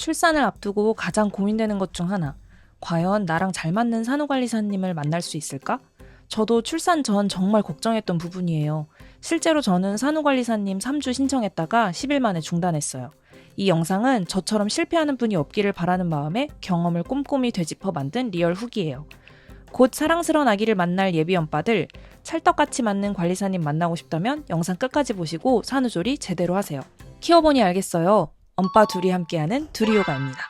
출산을 앞두고 가장 고민되는 것 중 하나. 과연 나랑 잘 맞는 산후관리사님을 만날 수 있을까? 저도 출산 전 정말 걱정했던 부분이에요. 실제로 저는 산후관리사님 3주 신청했다가 10일 만에 중단했어요. 이 영상은 저처럼 실패하는 분이 없기를 바라는 마음에 경험을 꼼꼼히 되짚어 만든 리얼 후기예요. 곧 사랑스러운 아기를 만날 예비 엄빠들, 찰떡같이 맞는 관리사님 만나고 싶다면 영상 끝까지 보시고 산후조리 제대로 하세요. 키워보니 알겠어요. 엄빠 둘이 함께하는 두리요가입니다.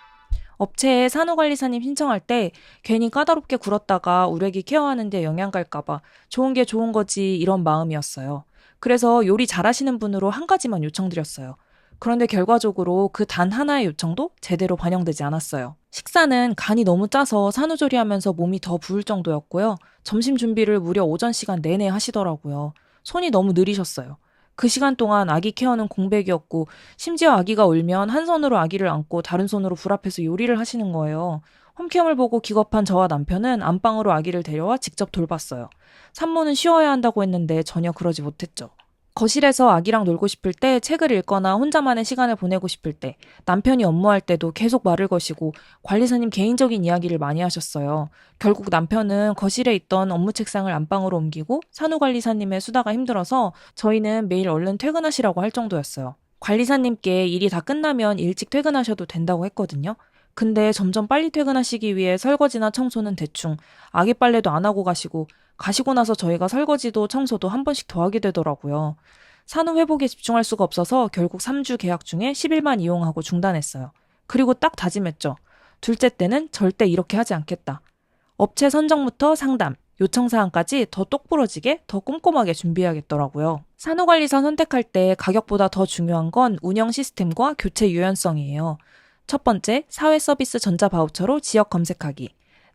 업체에 산후관리사님 신청할 때 괜히 까다롭게 굴었다가 우리 애기 케어하는데 영향 갈까봐 좋은 게 좋은 거지 이런 마음이었어요. 그래서 요리 잘하시는 분으로 한 가지만 요청드렸어요. 그런데 결과적으로 그 단 하나의 요청도 제대로 반영되지 않았어요. 식사는 간이 너무 짜서 산후조리하면서 몸이 더 부을 정도였고요. 점심 준비를 무려 오전 시간 내내 하시더라고요. 손이 너무 느리셨어요. 그 시간 동안 아기 케어는 공백이었고 심지어 아기가 울면 한 손으로 아기를 안고 다른 손으로 불 앞에서 요리를 하시는 거예요. 홈캠을 보고 기겁한 저와 남편은 안방으로 아기를 데려와 직접 돌봤어요. 산모는 쉬어야 한다고 했는데 전혀 그러지 못했죠. 거실에서 아기랑 놀고 싶을 때, 책을 읽거나 혼자만의 시간을 보내고 싶을 때, 남편이 업무할 때도 계속 말을 거시고 관리사님 개인적인 이야기를 많이 하셨어요. 결국 남편은 거실에 있던 업무 책상을 안방으로 옮기고 산후관리사님의 수다가 힘들어서 저희는 매일 얼른 퇴근하시라고 할 정도였어요. 관리사님께 일이 다 끝나면 일찍 퇴근하셔도 된다고 했거든요. 근데 점점 빨리 퇴근하시기 위해 설거지나 청소는 대충, 아기 빨래도 안 하고 가시고 나서 저희가 설거지도 청소도 한 번씩 더 하게 되더라고요. 산후 회복에 집중할 수가 없어서 결국 3주 계약 중에 10일만 이용하고 중단했어요. 그리고 딱 다짐했죠. 둘째 때는 절대 이렇게 하지 않겠다. 업체 선정부터 상담, 요청사항까지 더 똑부러지게 더 꼼꼼하게 준비해야겠더라고요. 산후관리사 선택할 때 가격보다 더 중요한 건 운영 시스템과 교체 유연성이에요. 첫 번째, 사회서비스 전자바우처로 지역 검색하기.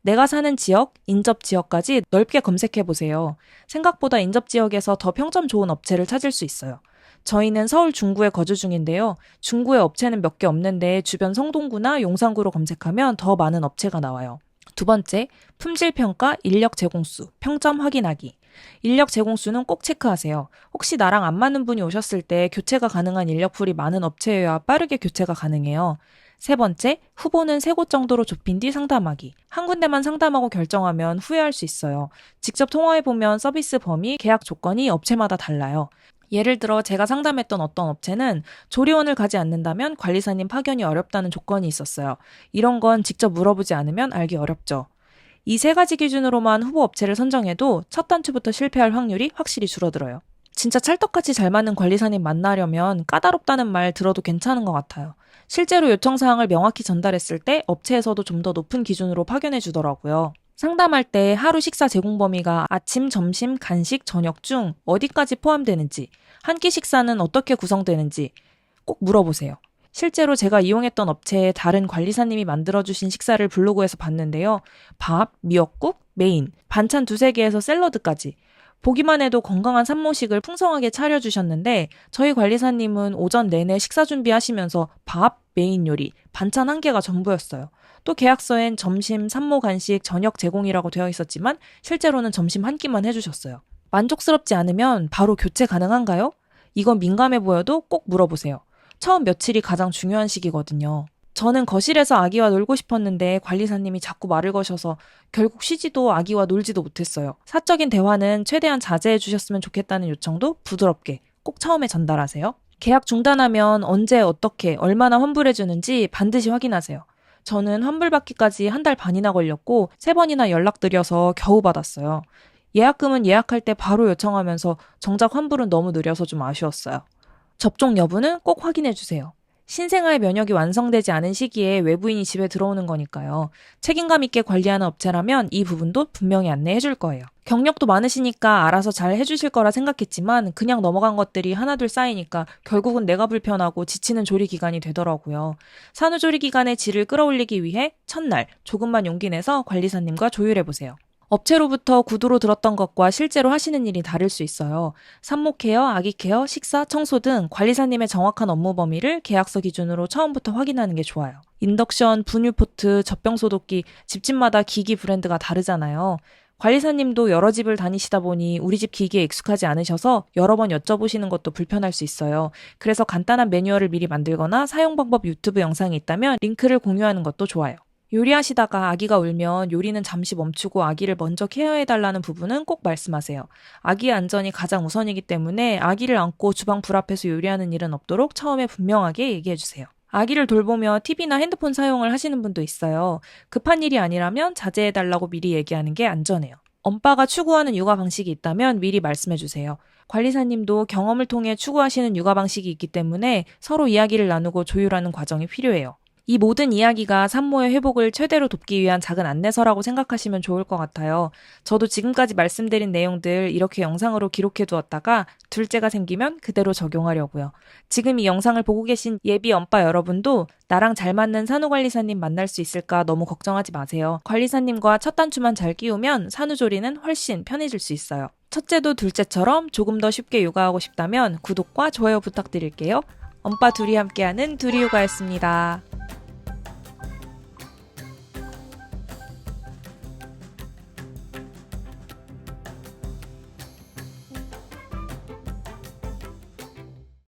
내가 사는 지역, 인접 지역까지 넓게 검색해보세요. 생각보다 인접 지역에서 더 평점 좋은 업체를 찾을 수 있어요. 저희는 서울 중구에 거주 중인데요. 중구에 업체는 몇 개 없는데 주변 성동구나 용산구로 검색하면 더 많은 업체가 나와요. 두 번째, 품질평가, 인력 제공수, 평점 확인하기. 인력 제공수는 꼭 체크하세요. 혹시 나랑 안 맞는 분이 오셨을 때 교체가 가능한 인력풀이 많은 업체여야 빠르게 교체가 가능해요. 세 번째, 후보는 3곳 정도로 좁힌 뒤 상담하기. 한 군데만 상담하고 결정하면 후회할 수 있어요. 직접 통화해보면 서비스 범위, 계약 조건이 업체마다 달라요. 예를 들어 제가 상담했던 어떤 업체는 조리원을 가지 않는다면 관리사님 파견이 어렵다는 조건이 있었어요. 이런 건 직접 물어보지 않으면 알기 어렵죠. 이 3가지 기준으로만 후보 업체를 선정해도 첫 단추부터 실패할 확률이 확실히 줄어들어요. 진짜 찰떡같이 잘 맞는 관리사님 만나려면 까다롭다는 말 들어도 괜찮은 것 같아요. 실제로 요청사항을 명확히 전달했을 때 업체에서도 좀 더 높은 기준으로 파견해 주더라고요. 상담할 때 하루 식사 제공 범위가 아침, 점심, 간식, 저녁 중 어디까지 포함되는지, 한 끼 식사는 어떻게 구성되는지 꼭 물어보세요. 실제로 제가 이용했던 업체의 다른 관리사님이 만들어주신 식사를 블로그에서 봤는데요. 밥, 미역국, 메인, 반찬 2-3개에서 샐러드까지. 보기만 해도 건강한 산모식을 풍성하게 차려주셨는데 저희 관리사님은 오전 내내 식사 준비하시면서 밥, 메인 요리, 반찬 1개가 전부였어요. 또 계약서엔 점심, 산모 간식, 저녁 제공이라고 되어 있었지만 실제로는 점심 1끼만 해주셨어요. 만족스럽지 않으면 바로 교체 가능한가요? 이건 민감해 보여도 꼭 물어보세요. 처음 며칠이 가장 중요한 시기거든요. 저는 거실에서 아기와 놀고 싶었는데 관리사님이 자꾸 말을 거셔서 결국 쉬지도 아기와 놀지도 못했어요. 사적인 대화는 최대한 자제해 주셨으면 좋겠다는 요청도 부드럽게 꼭 처음에 전달하세요. 계약 중단하면 언제 어떻게 얼마나 환불해 주는지 반드시 확인하세요. 저는 환불받기까지 1달 반이나 걸렸고 3번이나 연락드려서 겨우 받았어요. 예약금은 예약할 때 바로 요청하면서 정작 환불은 너무 느려서 좀 아쉬웠어요. 접종 여부는 꼭 확인해 주세요. 신생아의 면역이 완성되지 않은 시기에 외부인이 집에 들어오는 거니까요. 책임감 있게 관리하는 업체라면 이 부분도 분명히 안내해 줄 거예요. 경력도 많으시니까 알아서 잘 해주실 거라 생각했지만 그냥 넘어간 것들이 하나둘 쌓이니까 결국은 내가 불편하고 지치는 조리 기간이 되더라고요. 산후조리 기간의 질을 끌어올리기 위해 첫날 조금만 용기 내서 관리사님과 조율해보세요. 업체로부터 구두로 들었던 것과 실제로 하시는 일이 다를 수 있어요. 산모 케어, 아기 케어, 식사, 청소 등 관리사님의 정확한 업무 범위를 계약서 기준으로 처음부터 확인하는 게 좋아요. 인덕션, 분유포트, 젖병 소독기, 집집마다 기기 브랜드가 다르잖아요. 관리사님도 여러 집을 다니시다 보니 우리 집 기기에 익숙하지 않으셔서 여러 번 여쭤보시는 것도 불편할 수 있어요. 그래서 간단한 매뉴얼을 미리 만들거나 사용 방법 유튜브 영상이 있다면 링크를 공유하는 것도 좋아요. 요리하시다가 아기가 울면 요리는 잠시 멈추고 아기를 먼저 케어해달라는 부분은 꼭 말씀하세요. 아기의 안전이 가장 우선이기 때문에 아기를 안고 주방 불 앞에서 요리하는 일은 없도록 처음에 분명하게 얘기해주세요. 아기를 돌보며 TV나 핸드폰 사용을 하시는 분도 있어요. 급한 일이 아니라면 자제해달라고 미리 얘기하는 게 안전해요. 엄빠가 추구하는 육아 방식이 있다면 미리 말씀해주세요. 관리사님도 경험을 통해 추구하시는 육아 방식이 있기 때문에 서로 이야기를 나누고 조율하는 과정이 필요해요. 이 모든 이야기가 산모의 회복을 최대로 돕기 위한 작은 안내서라고 생각하시면 좋을 것 같아요. 저도 지금까지 말씀드린 내용들 이렇게 영상으로 기록해 두었다가 둘째가 생기면 그대로 적용하려고요. 지금 이 영상을 보고 계신 예비 엄빠 여러분도 나랑 잘 맞는 산후관리사님 만날 수 있을까 너무 걱정하지 마세요. 관리사님과 첫 단추만 잘 끼우면 산후조리는 훨씬 편해질 수 있어요. 첫째도 둘째처럼 조금 더 쉽게 육아하고 싶다면 구독과 좋아요 부탁드릴게요. 엄빠 둘이 함께하는 둘이 육아였습니다.